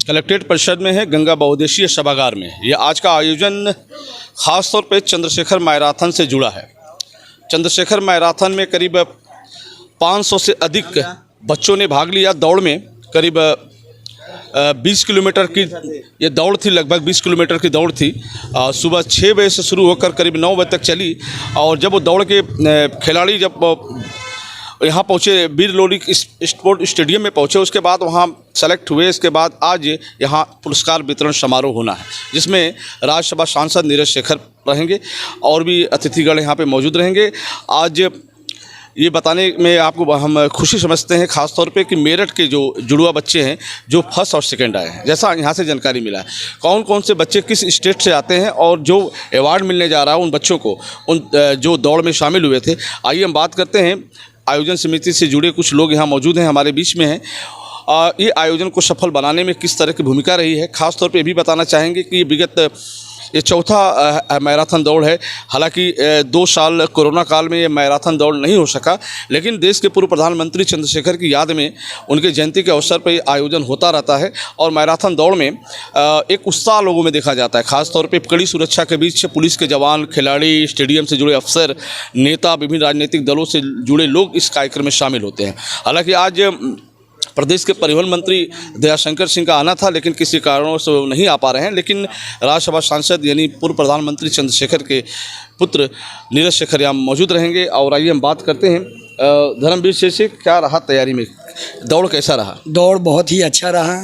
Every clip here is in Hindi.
कलेक्ट्रेट परिषद में है, गंगा बहुउद्देशीय सभागार में। ये आज का आयोजन ख़ास तौर पे चंद्रशेखर मैराथन से जुड़ा है। चंद्रशेखर मैराथन में करीब 500 से अधिक बच्चों ने भाग लिया। दौड़ में करीब 20 किलोमीटर की ये दौड़ थी, लगभग 20 किलोमीटर की दौड़ थी। सुबह 6 बजे से शुरू होकर करीब 9 बजे तक चली। और जब वो दौड़ के खिलाड़ी जब यहाँ पहुँचे, वीर लोरी स्पोर्ट स्टेडियम में पहुँचे, उसके बाद वहाँ सेलेक्ट हुए। इसके बाद आज यहाँ पुरस्कार वितरण समारोह होना है, जिसमें राज्यसभा सांसद नीरज शेखर रहेंगे और भी अतिथिगण यहाँ पे मौजूद रहेंगे। आज ये बताने में आपको हम खुशी समझते हैं ख़ास तौर पे कि मेरठ के जो जुड़वा बच्चे हैं जो फर्स्ट और सेकंड आए हैं, जैसा यहाँ से जानकारी मिला है। कौन कौन से बच्चे किस स्टेट से आते हैं और जो अवार्ड मिलने जा रहा है उन बच्चों को, उन जो दौड़ में शामिल हुए थे, आइए हम बात करते हैं। आयोजन समिति से जुड़े कुछ लोग यहाँ मौजूद हैं, हमारे बीच में हैं। ये आयोजन को सफल बनाने में किस तरह की भूमिका रही है, ख़ास तौर पे ये भी बताना चाहेंगे कि विगत ये चौथा मैराथन दौड़ है। हालांकि 2 साल कोरोना काल में ये मैराथन दौड़ नहीं हो सका, लेकिन देश के पूर्व प्रधानमंत्री चंद्रशेखर की याद में उनके जयंती के अवसर पर आयोजन होता रहता है। और मैराथन दौड़ में एक उत्साह लोगों में देखा जाता है। ख़ास तौर पे कड़ी सुरक्षा के बीच पुलिस के जवान, खिलाड़ी, स्टेडियम से जुड़े अफसर, नेता, विभिन्न राजनीतिक दलों से जुड़े लोग इस कार्यक्रम में शामिल होते हैं। हालाँकि आज प्रदेश के परिवहन मंत्री दयाशंकर सिंह का आना था, लेकिन किसी कारणों से वो नहीं आ पा रहे हैं। लेकिन राज्यसभा सांसद यानी पूर्व प्रधानमंत्री चंद्रशेखर के पुत्र नीरज शेखर यहाँ मौजूद रहेंगे। और आइए हम बात करते हैं धर्मवीर से क्या रहा तैयारी में, दौड़ कैसा रहा? दौड़ बहुत ही अच्छा रहा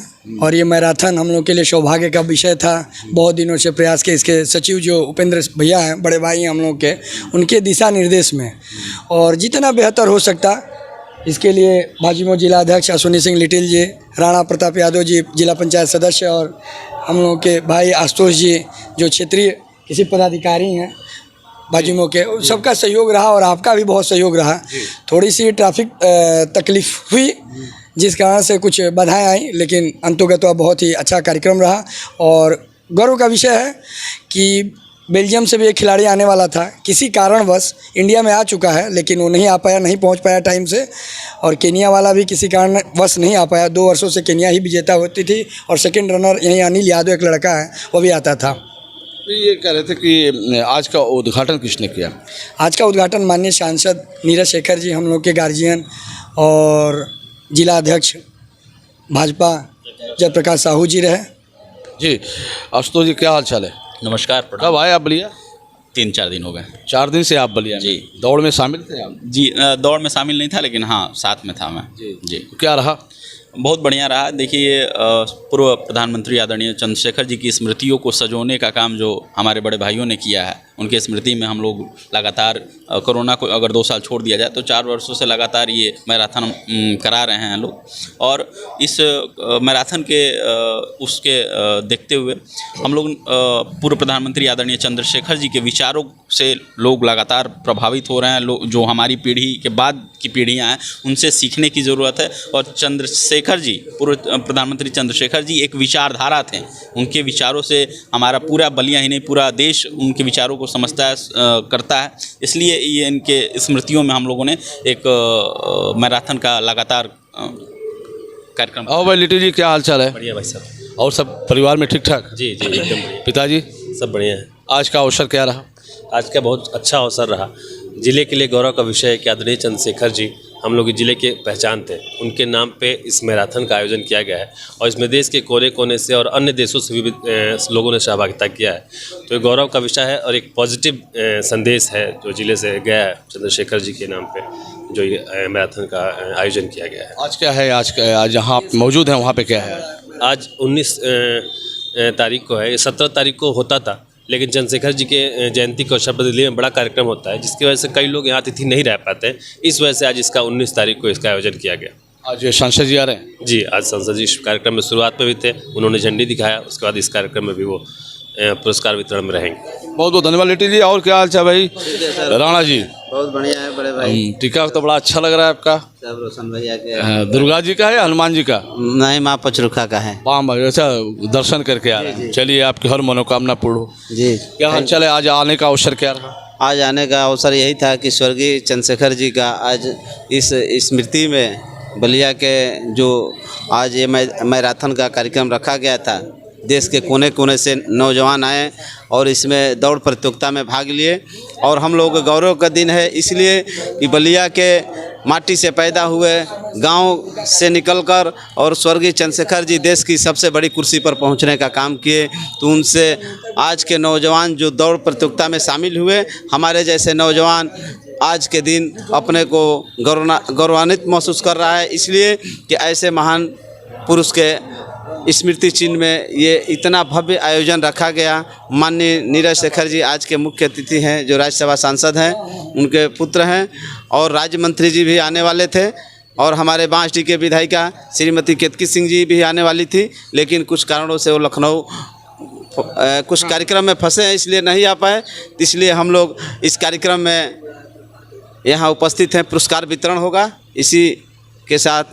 और ये मैराथन हम लोग के लिए सौभाग्य का विषय था। बहुत दिनों से प्रयास के इसके सचिव जो उपेंद्र भैया हैं, बड़े भाई हैं हम लोग के, उनके दिशा निर्देश में और जितना बेहतर हो सकता इसके लिए भाजपा जिला अध्यक्ष अश्विनी सिंह लिटिल जी, राणा प्रताप यादव जी जिला पंचायत सदस्य, और हम लोग के भाई आशुतोष जी जो क्षेत्रीय किसी पदाधिकारी हैं भाजपा के, सबका सहयोग रहा और आपका भी बहुत सहयोग रहा। थोड़ी सी ट्रैफिक तकलीफ हुई जिस कारण से कुछ बाधाएं आई, लेकिन अंतोगत्वा बहुत ही अच्छा कार्यक्रम रहा। और गौरव का विषय है कि बेल्जियम से भी एक खिलाड़ी आने वाला था, किसी कारणवश इंडिया में आ चुका है, लेकिन वो नहीं आ पाया, नहीं पहुंच पाया टाइम से। और केनिया वाला भी किसी कारणवश नहीं आ पाया। 2 वर्षों से केनिया ही विजेता होती थी और सेकंड रनर यहीं अनिल यादव एक लड़का है, वो भी आता था। ये कह रहे थे कि आज का उद्घाटन किसने किया? आज का उद्घाटन माननीय सांसद नीरज शेखर जी, हम लोग के गार्जियन और जिला अध्यक्ष भाजपा जयप्रकाश साहू जी रहे। जी आशुतोष जी, क्या हाल चाल है? नमस्कार। कब आए आप बलिया? 3-4 दिन हो गए। 4 दिन से आप बलिया में? जी। दौड़ में शामिल थे आप? जी, दौड़ में शामिल नहीं था, लेकिन हाँ साथ में था मैं। जी। क्या रहा? बहुत बढ़िया रहा। देखिए, पूर्व प्रधानमंत्री आदरणीय चंद्रशेखर जी की स्मृतियों को सजोने का काम जो हमारे बड़े भाइयों ने किया है, उनके स्मृति में हम लोग लगातार, कोरोना को अगर 2 साल छोड़ दिया जाए तो 4 वर्षों से लगातार ये मैराथन करा रहे हैं लोग। और इस मैराथन के उसके देखते हुए हम लोग पूर्व प्रधानमंत्री आदरणीय चंद्रशेखर जी के विचारों से लोग लगातार प्रभावित हो रहे हैं। लोग जो हमारी पीढ़ी के बाद की पीढ़ियाँ हैं उनसे सीखने की ज़रूरत है। और चंद्रशेखर जी, पूर्व प्रधानमंत्री चंद्रशेखर जी एक विचारधारा थे। उनके विचारों से हमारा पूरा बलिया ही नहीं, पूरा देश उनके विचारों को समझता है, करता है। इसलिए ये इनके स्मृतियों में हम लोगों ने एक मैराथन का लगातार कार्यक्रम। और भाई लिटिल जी, क्या हाल चाल है? बढ़िया भाई साहब। और सब परिवार में ठीक ठाक? जी जी, एकदम बढ़िया। पिताजी सब बढ़िया है। आज का अवसर क्या रहा? आज का बहुत अच्छा अवसर रहा। ज़िले के लिए गौरव का विषय है कि आदरणीय चंद्रशेखर जी हम लोग ज़िले के पहचान थे। उनके नाम पे इस मैराथन का आयोजन किया गया है और इसमें देश के कोने कोने से और अन्य देशों से भी लोगों ने सहभागिता किया है। तो ये गौरव का विषय है और एक पॉजिटिव संदेश है जो ज़िले से गया है चंद्रशेखर जी के नाम पे, जो ये मैराथन का आयोजन किया गया है। आज क्या है? आज जहाँ आप मौजूद हैं वहाँ पे क्या है? आज 19 तारीख को है। 17 तारीख को होता था, लेकिन चंद्रशेखर जी के जयंती को शपथ दिल्ली में बड़ा कार्यक्रम होता है, जिसकी वजह से कई लोग यहाँ अतिथि नहीं रह पाते। इस वजह से आज इसका 19 तारीख को इसका आयोजन किया गया। आज सांसद जी आ रहे हैं? जी, आज सांसद जी कार्यक्रम में शुरुआत में भी थे, उन्होंने झंडी दिखाया। उसके बाद इस कार्यक्रम में भी वो पुरस्कार वितरण में रहेंगे। बहुत बहुत धन्यवाद लिटिल जी। और क्या हाल चाल भाई? राणा जी बहुत बढ़िया है बड़े भाई। टीका तो बड़ा अच्छा लग रहा है आपका। सब रोशन भैया के। दुर्गा जी का है या हनुमान जी का? नहीं, माँ पचरुखा का है। वाह भाई, अच्छा दर्शन करके आ रहे हैं। चलिए, आपकी हर मनोकामना पूर्ण हो। जी। क्या हाल चाल है? आज आने का अवसर क्या रहा? आज आने का अवसर यही था कि स्वर्गीय चंद्रशेखर जी का आज इस स्मृति में बलिया के जो आज ये मैराथन का कार्यक्रम रखा गया था, देश के कोने कोने से नौजवान आए और इसमें दौड़ प्रतियोगिता में भाग लिए। और हम लोग गौरव का दिन है इसलिए कि बलिया के माटी से पैदा हुए, गांव से निकलकर और स्वर्गीय चंद्रशेखर जी देश की सबसे बड़ी कुर्सी पर पहुंचने का काम किए। तो उनसे आज के नौजवान जो दौड़ प्रतियोगिता में शामिल हुए, हमारे जैसे नौजवान आज के दिन अपने को गौरवान्वित महसूस कर रहा है, इसलिए कि ऐसे महान पुरुष के स्मृति चिन्ह में ये इतना भव्य आयोजन रखा गया। माननीय नीरज शेखर जी आज के मुख्य अतिथि हैं, जो राज्यसभा सांसद हैं, उनके पुत्र हैं, और राज्य मंत्री जी भी आने वाले थे, और हमारे बांसडी के विधायिका श्रीमती केतकी सिंह जी भी आने वाली थी, लेकिन कुछ कारणों से वो लखनऊ कुछ कार्यक्रम में फंसे हैं, इसलिए नहीं आ पाए। इसलिए हम लोग इस कार्यक्रम में यहाँ उपस्थित हैं। पुरस्कार वितरण होगा, इसी के साथ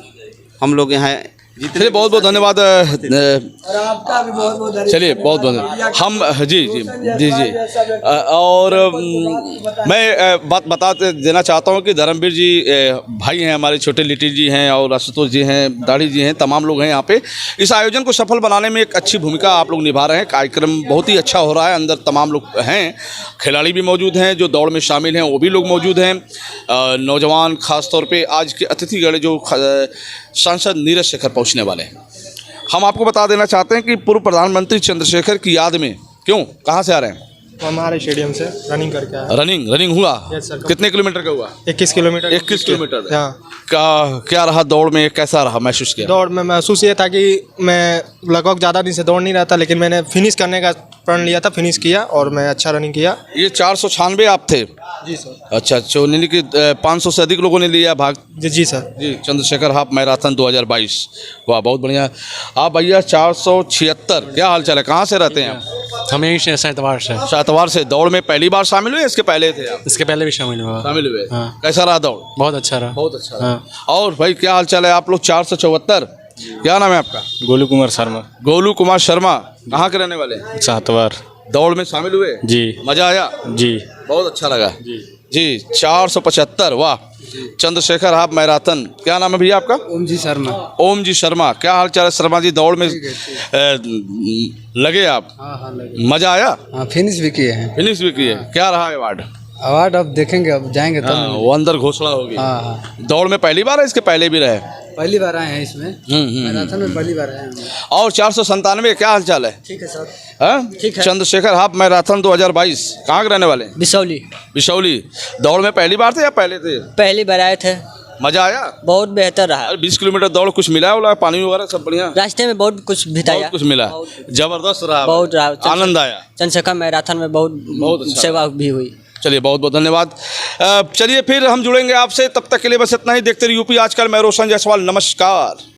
हम लोग यहाँ चलिए बहुत बहुत धन्यवाद। और आपका भी बहुत बहुत धन्यवाद। चलिए बहुत बहुत हम जी जी जी जी और मैं बात बता देना चाहता हूं कि धर्मवीर जी भाई हैं, हमारे छोटे लिटिल जी हैं, और आशुतोष जी हैं, दाढ़ी जी हैं, तमाम लोग हैं यहाँ पे। इस आयोजन को सफल बनाने में एक अच्छी भूमिका आप लोग निभा रहे हैं। कार्यक्रम बहुत ही अच्छा हो रहा है, अंदर तमाम लोग हैं, खिलाड़ी भी मौजूद हैं, जो दौड़ में शामिल हैं वो भी लोग मौजूद हैं, नौजवान खास तौर पर आज के अतिथिगण जो सांसद नीरज शेखर पहुँचने वाले हैं। हम आपको बता देना चाहते हैं कि पूर्व प्रधानमंत्री चंद्रशेखर की याद में क्यों, कहाँ से आ रहे हैं? हमारे स्टेडियम से रनिंग करके आया। रनिंग हुआ? Yes sir. कितने किलोमीटर का हुआ? 21 किलोमीटर। 21 किलोमीटर। हाँ। क्या रहा दौड़ में, कैसा रहा, महसूस किया? दौड़ में महसूस ये था कि मैं लगभग ज़्यादा दिन से दौड़ नहीं रहा था, लेकिन मैंने फिनिश करने का प्रण लिया था, फिनिश किया और मैं अच्छा रनिंग किया। ये 496 आप थे? जी सर। अच्छा, यानी कि 500 से अधिक लोगों ने लिया भाग? जी सर। जी, चंद्रशेखर हाफ मैराथन 2022। वाह, बहुत बढ़िया। आप भैया 476, क्या हाल चाल है, कहाँ से रहते हैं आप? हम यहीं से शतवार से। शतवार से। दौड़ में पहली बार शामिल हुए, इसके पहले थे आप? इसके पहले भी शामिल हुआ। शामिल हुए। हाँ। कैसा रहा दौड़? बहुत अच्छा रहा। बहुत अच्छा रहा। हाँ। और भाई क्या हाल चाल है आप लोग? 474, क्या नाम है आपका? गोलू कुमार शर्मा। गोलू कुमार शर्मा, कहाँ के रहने वाले? सातवार। दौड़ में शामिल हुए? जी। मजा आया? जी। बहुत अच्छा लगा जी। 475, वाह। चंद्रशेखर हाफ मैराथन, क्या नाम है भैया आपका? ओम जी शर्मा। ओम जी शर्मा, क्या हाल चाल है शर्मा जी? दौड़ में लगे आप? हाँ लगे। मजा आया? हाँ, फिनिश भी किए हैं। फिनिश भी किए। क्या रहा अवार्ड? अवार्ड अब देखेंगे, अब जाएंगे तब। वो अंदर घोषणा होगी। हाँ। दौड़ में पहली बार है, इसके पहले भी रहे? पहली बार आए हैं इसमें, मैराथन में पहली बार आए हैं। और 497, क्या हाल चाल है? ठीक है सर। हाँ? ठीक है। चंद्रशेखर हाफ मैराथन 2022, कहाँ के रहने वाले? बिसौली। बिशौली। दौड़ में पहली बार थे या पहले थे? पहली बार आए थे। मजा आया? बहुत बेहतर रहा। 20 किलोमीटर दौड़, कुछ मिला है? पानी वगैरह सब बढ़िया? रास्ते में बहुत कुछ बिताया। बहुत कुछ मिला। जबरदस्त रहा? बहुत रहा। आनंद आया? चंद्रशेखर मैराथन में बहुत अच्छा सेवा भी हुई। चलिए बहुत बहुत धन्यवाद। चलिए फिर हम जुड़ेंगे आपसे, तब तक के लिए बस इतना ही। देखते रहिए यूपी आजकल। मैं रोशन जायसवाल, नमस्कार।